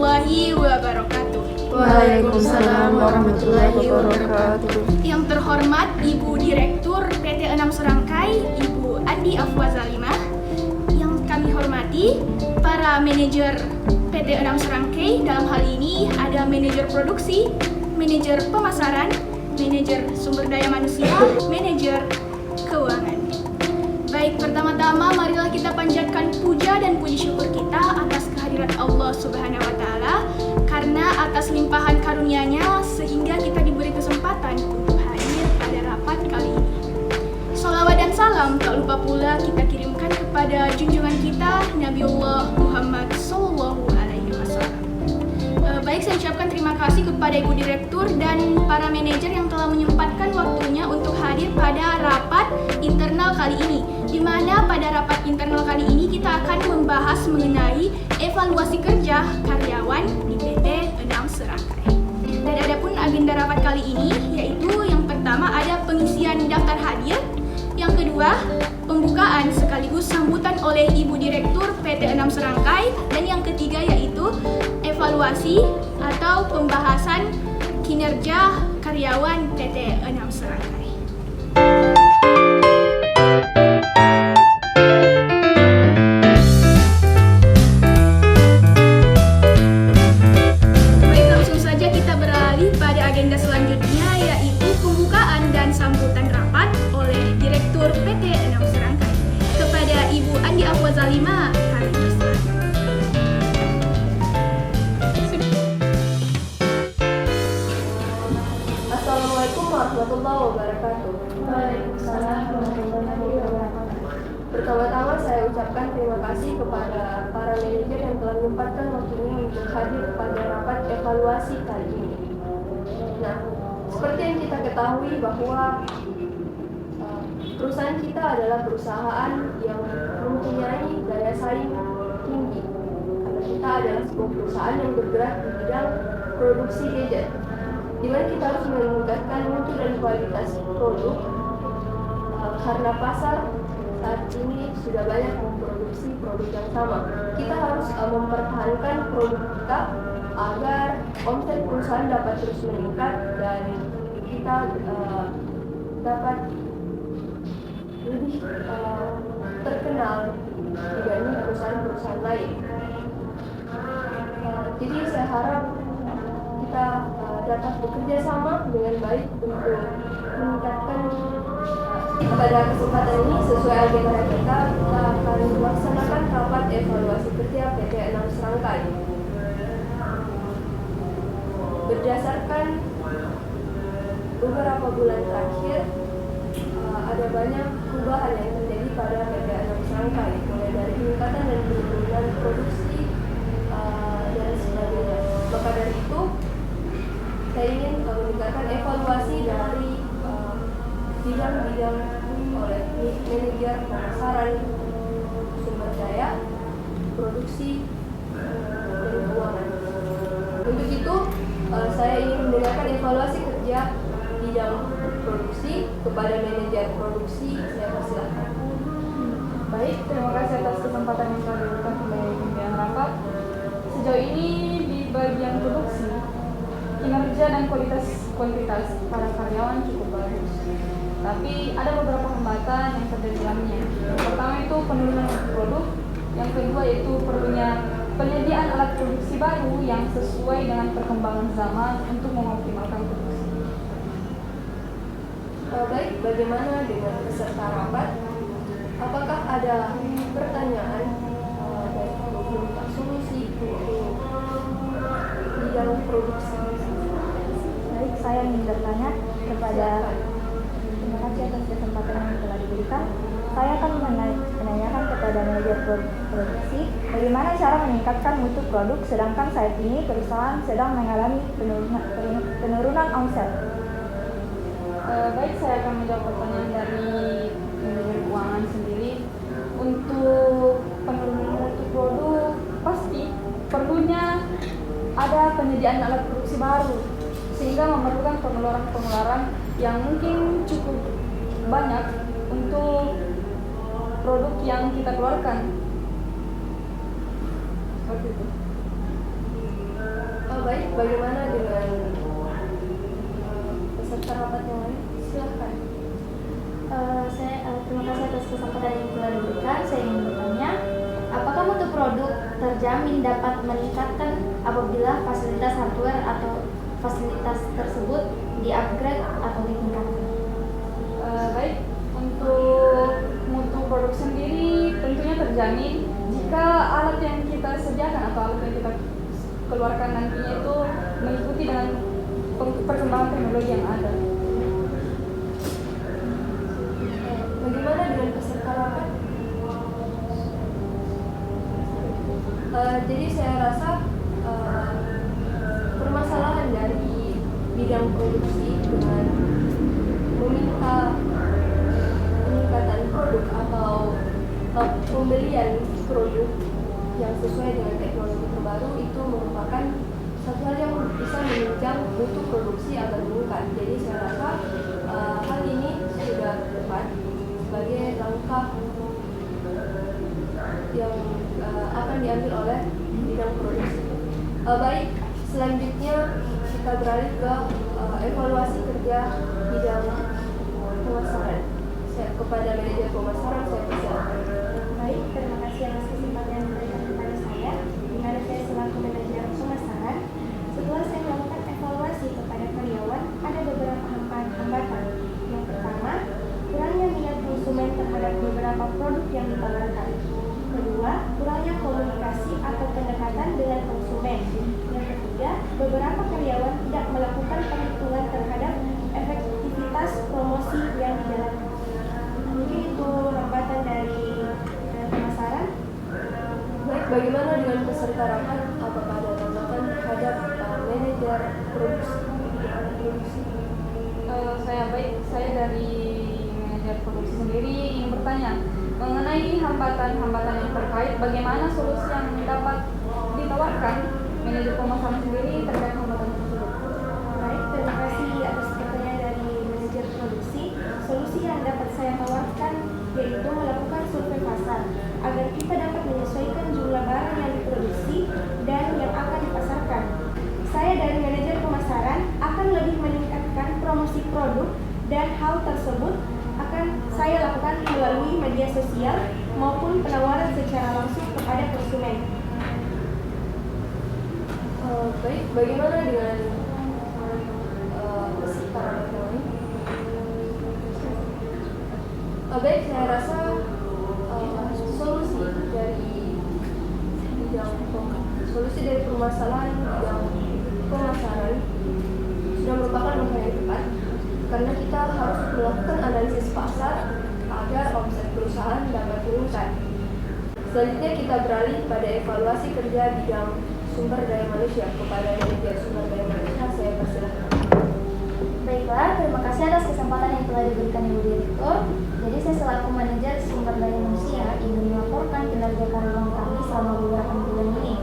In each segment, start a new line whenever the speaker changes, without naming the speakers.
warahmatullahi wabarakatuh.
Waalaikumsalam warahmatullahi wabarakatuh.
Yang terhormat Ibu Direktur PT Enam Serangkai, Ibu Andi Afwa Zalimah. Yang kami hormati para manajer PT Enam Serangkai. Dalam hal ini ada manajer produksi, manajer pemasaran, manajer sumber daya manusia, manajer keuangan. Baik, pertama-tama marilah kita panjatkan puja dan puji syukur kita atas kehadirat Allah Subhanahu wa Ta'ala, karena atas limpahan karunia-Nya sehingga kita diberi kesempatan untuk hadir pada rapat kali ini. Sholawat dan salam tak lupa pula kita kirimkan kepada junjungan kita Nabiullah Muhammad Sallallahu Alaihi Wasallam. Baik, saya ucapkan terima kasih kepada Ibu Direktur dan para manajer yang telah menyempatkan waktunya untuk hadir pada rapat internal kali ini, di mana pada rapat internal kali ini kita akan membahas mengenai evaluasi kerja karyawan di PT Enam Serangkai. Dan adapun agenda rapat kali ini yaitu yang pertama ada pengisian daftar hadir, yang kedua pembukaan sekaligus sambutan oleh Ibu Direktur PT Enam Serangkai, dan yang ketiga yaitu evaluasi atau pembahasan kinerja karyawan PT Enam Serangkai. Baik, langsung saja kita beralih pada agenda selanjutnya yaitu pembukaan dan sambutan rapat oleh Direktur PT Enam Serangkai. Kepada Ibu Andi Afwa Zalimah, kami persilakan.
Assalamualaikum warahmatullahi wabarakatuh.
Waalaikumsalam warahmatullahi wabarakatuh.
Pertama-tama saya ucapkan terima kasih kepada para manajer yang telah menyempatkan waktunya untuk hadir pada rapat evaluasi kali ini. Nah, seperti yang kita ketahui bahwa perusahaan kita adalah perusahaan yang mempunyai daya saing tinggi, karena kita adalah sebuah perusahaan yang bergerak di bidang produksi gadget, di mana kita harus meningkatkan mutu dan kualitas produk karena pasar saat ini sudah banyak memproduksi produk yang sama. Kita harus mempertahankan produk kita agar omset perusahaan dapat terus meningkat dan kita dapat lebih terkenal dibanding perusahaan-perusahaan lain. Jadi saya harap kita dapat bekerja sama dengan baik untuk meningkatkan. Pada kesempatan ini sesuai agenda kita akan melaksanakan rapat evaluasi kerja PT Enam Serangkai. Berdasarkan beberapa bulan terakhir, ada banyak perubahan yang terjadi pada PT Enam Serangkai, mulai dari peningkatan dan penurunan produksi dan sebagainya. Maka dari itu, saya ingin meningkatkan evaluasi dari bidang-bidang oleh manajer pemasaran, sumber daya, produksi, dan keuangan. Untuk itu, saya ingin mendengarkan evaluasi kerja bidang produksi kepada manajer produksi. Saya persilakan.
Baik, terima kasih atas kesempatan yang telah diberikan sebagai pimpinan rapat. Sejauh ini di bagian produksi, kinerja dan kuantitas para karyawan cukup bagus. Tapi ada beberapa hambatan yang terjadi dalamnya. Yang pertama itu penurunan produk, yang kedua itu perlunya penyediaan alat produksi baru yang sesuai dengan perkembangan zaman untuk mengoptimalkan produksi.
Baik, bagaimana dengan peserta rapat? Apakah ada pertanyaan dan meminta solusi untuk bidang produksi?
Baik, saya ingin bertanya kepada terima kasih atas kesempatan yang telah diberikan. Saya akan menanyakan kepada manajer produksi bagaimana cara meningkatkan mutu produk sedangkan saat ini perusahaan sedang mengalami penurunan omset.
Baik, saya akan menjawab pertanyaan dari manajer keuangan sendiri. Untuk penurunan mutu produk, pasti perlunya ada penyediaan alat produksi baru, sehingga memerlukan pengeluaran yang mungkin cukup banyak untuk produk yang kita keluarkan. Seperti itu.
Baik, bagaimana dengan peserta rapat yang lain? Silahkan.
Terima kasih atas kesempatan yang telah diberikan. Saya ingin bertanya, apakah mutu produk terjamin dapat meningkatkan apabila fasilitas hardware atau fasilitas tersebut di-upgrade atau ditingkatkan?
Baik, untuk mutu produk sendiri tentunya terjamin jika alat yang kita sediakan atau alat yang kita keluarkan nantinya itu mengikuti dengan perkembangan teknologi yang ada.
Bagaimana dengan peserta rapat? Jadi saya rasa permasalahan dari bidang produksi dengan meminta peningkatan produk atau pembelian produk yang sesuai dengan teknologi terbaru itu merupakan satu hal yang bisa menunjang mutu produksi agar meningkat. Jadi saya rasa hal ini sudah tepat sebagai langkah yang akan diambil oleh bidang produksi. Baik, selanjutnya kita beralih ke evaluasi kerja bidang pemasaran. Kepada manajer pemasaran saya persilakan.
Baik, terima kasih atas kesempatan yang diberikan kepada saya. Di mana saya selaku manajer pemasaran, setelah saya melakukan evaluasi kepada karyawan, ada beberapa hambatan. Yang pertama, kurangnya minat konsumen terhadap beberapa produk yang ditawarkan. Kedua, kurangnya komunikasi atau pendekatan dengan konsumen. Yang ketiga, beberapa karyawan tidak melakukan perhitungan terhadap efektivitas promosi yang dijalankan. Mungkin itu hambatan dari pemasaran.
Baik, bagaimana dengan peserta rapat? Apakah ada tanggapan terhadap manajer produksi?
Saya dari manajer produksi sendiri ingin bertanya mengenai hambatan-hambatan yang terkait, bagaimana solusi yang dapat ditawarkan manajer pemasaran sendiri terkait hambatan tersebut.
Baik, terima kasih atas pertanyaan dari manajer produksi. Solusi yang dapat saya tawarkan yaitu melakukan survei pasar agar kita dapat menyesuaikan jumlah barang yang diproduksi dan yang akan dipasarkan. Saya dari manajer pemasaran akan lebih meningkatkan promosi produk dan hal tersebut akan saya lakukan melalui media sosial maupun penawaran secara langsung kepada konsumen.
Baik, bagaimana dengan peserta rapat yang lain? Baik, saya rasa solusi dari permasalahan bidang pemasaran sudah merupakan langkah yang tepat karena kita harus melakukan analisis pasar agar omset perusahaan dapat meningkat. Selanjutnya kita beralih pada evaluasi kerja bidang sumber daya manusia. Kepada manajer sumber daya manusia saya persilakan.
Baiklah, terima kasih atas kesempatan yang telah diberikan Ibu Direktur. Jadi saya selaku manajer sumber daya manusia ingin melaporkan kinerja karyawan kami selama beberapa bulan ini.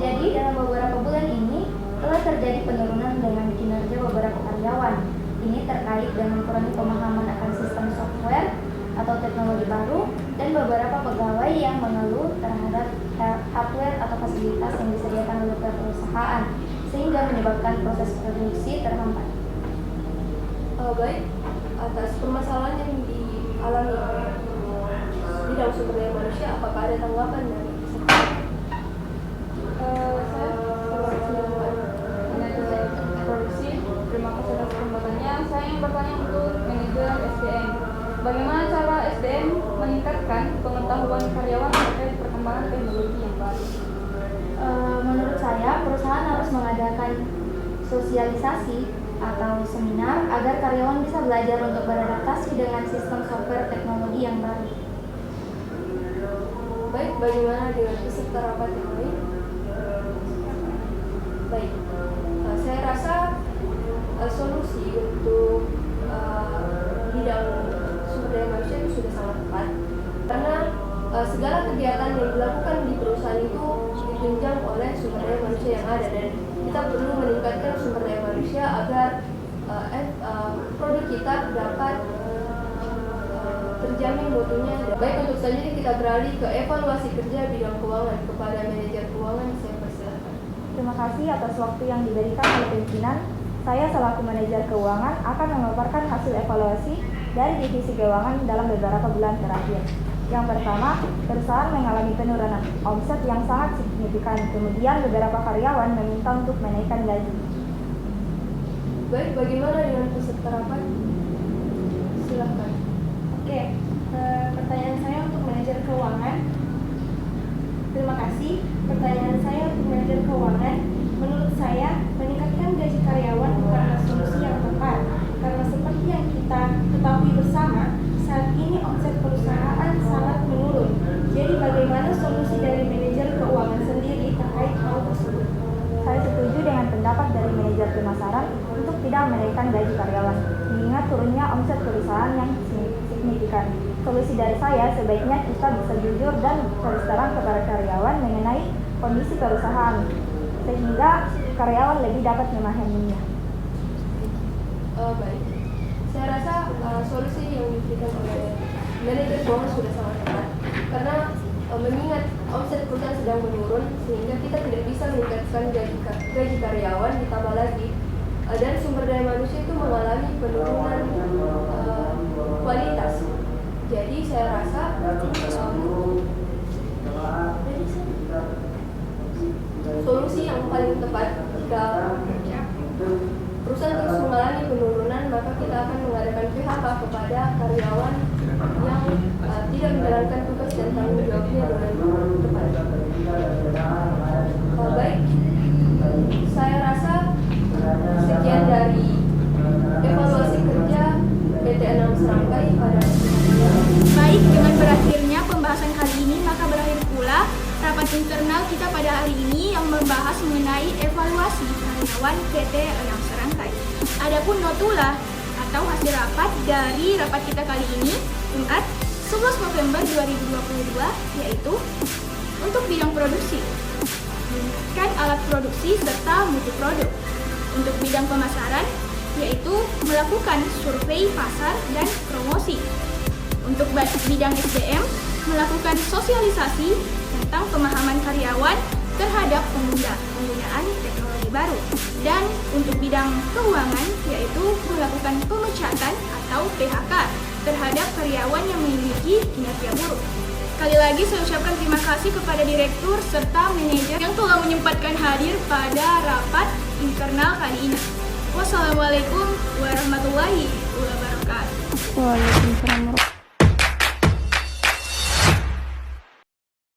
Jadi dalam beberapa bulan ini telah terjadi penurunan dengan kinerja beberapa karyawan. Ini terkait dengan kurangnya pemahaman akan sistem software atau teknologi baru dan beberapa pegawai yang mengeluh terhadap hardware atau fasilitas yang disediakan oleh perusahaan sehingga menyebabkan proses produksi terhambat.
Baik, atas permasalahan yang dialami oleh bidang sumber daya manusia, apakah ada tanggapan dari peserta?
Saya selaku manajer produksi, terima kasih atas kesempatannya. Saya ingin bertanya untuk manajer SDM. Bagaimana cara SDM meningkatkan pengetahuan karyawan terkait perkembangan teknologi yang baru?
Menurut saya, perusahaan harus mengadakan sosialisasi atau seminar agar karyawan bisa belajar untuk beradaptasi dengan sistem software teknologi yang baru.
Baik, bagaimana dengan peserta rapat yang lain? Baik, saya rasa solusi untuk bidang sumber daya manusia itu sudah sangat tepat karena segala kegiatan yang dilakukan di perusahaan itu ditunjang oleh sumber daya manusia yang ada dan kita perlu meningkatkan sumber daya manusia agar produk kita dapat terjamin mutunya. Baik, untuk selanjutnya kita beralih ke evaluasi kerja bidang keuangan. Kepada manajer keuangan saya persilakan.
Terima kasih atas waktu yang diberikan oleh pimpinan. Saya selaku manajer keuangan akan memaparkan hasil evaluasi dari divisi keuangan dalam beberapa bulan terakhir. Yang pertama, perusahaan mengalami penurunan omset yang sangat signifikan. Kemudian beberapa karyawan meminta untuk menaikkan gaji.
Baik, bagaimana dengan peserta rapat? Silakan.
Oke, pertanyaan saya untuk manajer keuangan. Terima kasih. Pertanyaan saya untuk manajer keuangan. Menurut saya, meningkatkan gaji karyawan bukanlah solusi yang tepat. Karena seperti yang kita ketahui bersama, saat ini omset perusahaan sangat menurun. Jadi bagaimana solusi dari manajer keuangan sendiri terkait hal tersebut?
Saya setuju dengan pendapat dari manajer pemasaran untuk tidak menaikkan gaji karyawan, mengingat turunnya omset perusahaan yang signifikan. Solusi dari saya, sebaiknya kita bisa jujur dan terus terang kepada karyawan mengenai kondisi perusahaan, sehingga karyawan lebih dapat memahaminya.
Baik, saya rasa solusi yang diberikan oleh manajer keuangan sudah sangat tepat, karena mengingat omset perusahaan sedang menurun, sehingga kita tidak bisa meningkatkan gaji karyawan, ditambah lagi dan sumber daya manusia itu mengalami penurunan kualitas. Jadi saya rasa solusi yang paling tepat jika perusahaan terus mengalami penurunan, maka kita akan mengadakan PHK kepada karyawan yang tidak menjalankan tugas dan tanggung jawabnya dengan tepat. Baik, saya rasa sekian dari evaluasi kerja PT Enam Serangkai pada
Baik, dengan berakhirnya pembahasan kali ini, maka berakhir pula rapat internal kita pada hari ini yang membahas mengenai evaluasi karyawan PT Enam Serangkai. Adapun notula atau hasil rapat dari rapat kita kali ini, Jumat 11 November 2022, yaitu untuk bidang produksi, meningkatkan alat produksi serta mutu produk. Untuk bidang pemasaran, yaitu melakukan survei pasar dan promosi. Untuk bidang SDM, melakukan sosialisasi tentang pemahaman karyawan terhadap penggunaan teknologi baru. Dan untuk bidang keuangan, yaitu melakukan pemecatan atau PHK terhadap karyawan yang memiliki kinerja buruk. Sekali lagi saya ucapkan terima kasih kepada direktur serta manajer yang telah menyempatkan hadir pada rapat internal kali ini. Wassalamualaikum warahmatullahi wabarakatuh.
Waalaikumsalam.